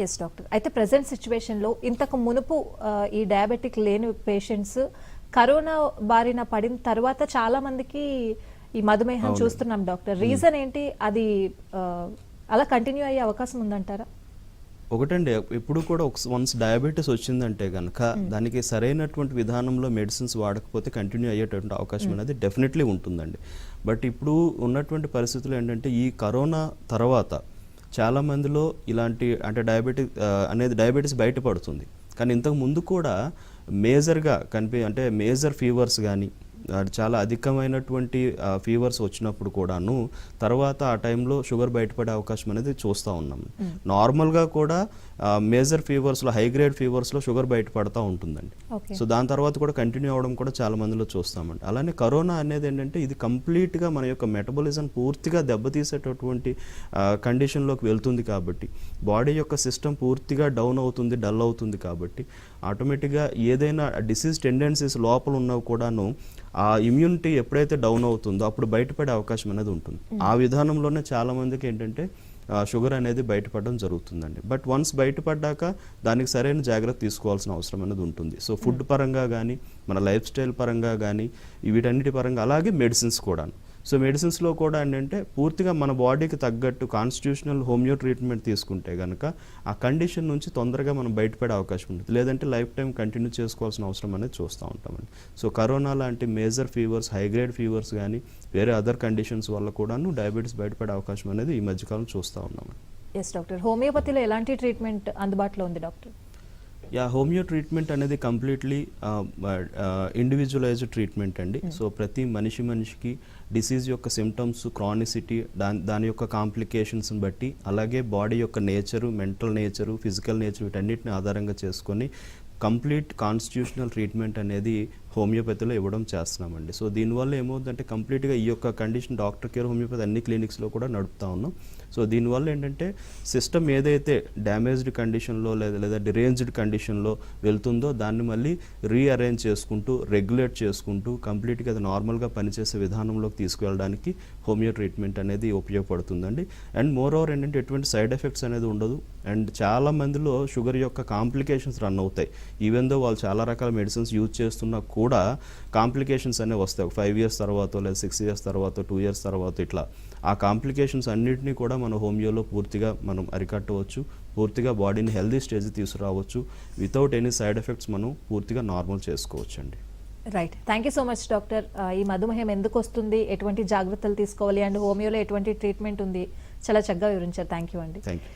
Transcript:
Yes doctor. అయితే present సిచ్యువేషన్లో ఇంతకు మునుపు ఈ డయాబెటిక్ లేని పేషెంట్స్ కరోనా బారిన పడిన తర్వాత చాలా మందికి ఈ మధుమేహం చూస్తున్నాం డాక్టర్. రీజన్ ఏంటి? అది అలా కంటిన్యూ అయ్యే అవకాశం ఉందంటారా? ఒకటండి, ఎప్పుడు కూడా వన్స్ డయాబెటీస్ వచ్చిందంటే కనుక దానికి సరైనటువంటి విధానంలో మెడిసిన్స్ వాడకపోతే కంటిన్యూ అయ్యేటువంటి అవకాశం అనేది డెఫినెట్లీ ఉంటుందండి. బట్ ఇప్పుడు ఉన్నటువంటి పరిస్థితులు ఏంటంటే ఈ కరోనా తర్వాత చాలా మందిలో ఇలాంటి అంటే డయాబెటీస్ బయటపడుతుంది. కానీ ఇంతకు ముందు కూడా మేజర్గా అంటే మేజర్ ఫీవర్స్ కానీ చాలా అధికమైనటువంటి ఫీవర్స్ వచ్చినప్పుడు కూడాను తర్వాత ఆ టైంలో షుగర్ బయటపడే అవకాశం అనేది చూస్తూ ఉన్నాం. నార్మల్గా కూడా మేజర్ ఫీవర్స్లో హై గ్రేడ్ ఫీవర్స్లో షుగర్ బయటపడతా ఉంటుందండి. సో దాని తర్వాత కూడా కంటిన్యూ అవ్వడం కూడా చాలా మందిలో చూస్తామండి. అలానే కరోనా అనేది ఏంటంటే ఇది కంప్లీట్గా మన యొక్క మెటబాలిజం పూర్తిగా దెబ్బతీసేటటువంటి కండిషన్లోకి వెళ్తుంది కాబట్టి బాడీ యొక్క సిస్టమ్ పూర్తిగా డౌన్ అవుతుంది, డల్ అవుతుంది కాబట్టి ఆటోమేటిక్గా ఏదైనా డిసీజ్ టెండెన్సీస్ లోపల ఉన్నవి కూడాను ఆ ఇమ్యూనిటీ ఎప్పుడైతే డౌన్ అవుతుందో అప్పుడు బయటపడే అవకాశం అనేది ఉంటుంది. ఆ విధానంలోనే చాలా మందికి ఏంటంటే షుగర్ అనేది బయటపడడం జరుగుతుందండి. బట్ వన్స్ బయటపడ్డాక దానికి సరైన జాగ్రత్త తీసుకోవాల్సిన అవసరం అనేది ఉంటుంది. సో ఫుడ్ పరంగా కానీ మన లైఫ్ స్టైల్ పరంగా కానీ వీటన్నిటి పరంగా అలాగే మెడిసిన్స్ కూడా. సో మెడిసిన్స్లో కూడా ఏంటంటే పూర్తిగా మన బాడీకి తగ్గట్టు కాన్స్టిట్యూషనల్ హోమియో ట్రీట్మెంట్ తీసుకుంటే కనుక ఆ కండిషన్ నుంచి తొందరగా మనం బయటపడే అవకాశం ఉంటుంది. లేదంటే లైఫ్ టైం కంటిన్యూ చేసుకోవాల్సిన అవసరం అనేది చూస్తూ ఉంటామండి. సో కరోనా లాంటి major fevers, high grade fevers కానీ వేరే అదర్ కండిషన్స్ వల్ల కూడాను డయాబెటీస్ బయటపడే అవకాశం అనేది ఈ మధ్యకాలం చూస్తూ ఉన్నామండి. Yes doctor. హోమియోపతిలో ఎలాంటి ట్రీట్మెంట్ అందుబాటులో ఉంది డాక్టర్? హోమియో ట్రీట్మెంట్ అనేది కంప్లీట్లీ ఇండివిజువలైజ్డ్ ట్రీట్మెంట్ అండి. సో ప్రతి మనిషికి డిసీజ్ యొక్క సిమ్టమ్స్, క్రానిసిటీ, దాని యొక్క కాంప్లికేషన్స్ని బట్టి అలాగే బాడీ యొక్క nature, mental nature, physical nature వీటన్నిటిని ఆధారంగా చేసుకొని కంప్లీట్ కాన్స్టిట్యూషనల్ ట్రీట్మెంట్ అనేది హోమియోపతిలో ఇవ్వడం చేస్తున్నామండి. సో దీనివల్ల ఏమవుతుందంటే కంప్లీట్గా ఈ యొక్క కండిషన్ డాక్టర్ కేర్ హోమియోపతి అన్ని క్లినిక్స్లో కూడా నడుపుతా ఉన్నాం. సో దీనివల్ల ఏంటంటే సిస్టమ్ ఏదైతే డ్యామేజ్డ్ కండిషన్లో లేదా డిరేంజ్డ్ కండిషన్లో వెళ్తుందో దాన్ని మళ్ళీ రీఅరేంజ్ చేసుకుంటూ, రెగ్యులేట్ చేసుకుంటూ కంప్లీట్గా అది నార్మల్గా పనిచేసే విధానంలోకి తీసుకువెళ్ళడానికి హోమియో ట్రీట్మెంట్ అనేది ఉపయోగపడుతుందండి. అండ్ మోర్ ఓవర్ ఏంటంటే ఎటువంటి సైడ్ ఎఫెక్ట్స్ అనేది ఉండదు. అండ్ చాలా మందిలో షుగర్ యొక్క కాంప్లికేషన్స్ రన్ అవుతాయి. ఈవెన్ దో వాళ్ళు చాలా రకాల మెడిసిన్స్ యూజ్ చేస్తున్నా కూడా కాంప్లికేషన్స్ అనేవి వస్తాయి. 5 years తర్వాత లేదా 6 years తర్వాత 2 years తర్వాత ఇట్లా ఆ కాంప్లికేషన్స్ అన్నింటినీ కూడా మన హోమియోలో పూర్తిగా మనం అరికట్టవచ్చు. పూర్తిగా బాడీని హెల్దీ స్టేజ్ తీసుకురావచ్చు. వితౌట్ ఎనీ సైడ్ ఎఫెక్ట్స్ మనం పూర్తిగా నార్మల్ చేసుకోవచ్చు అండి. Right. Thank you so much doctor. ఈ మధుమేహం ఎందుకు వస్తుంది, ఎటువంటి జాగ్రత్తలు తీసుకోవాలి అండ్ హోమియోలో ఎటువంటి ట్రీట్మెంట్ ఉంది, చాలా చక్కగా వివరించారు. థ్యాంక్ యూ అండి. Thank you.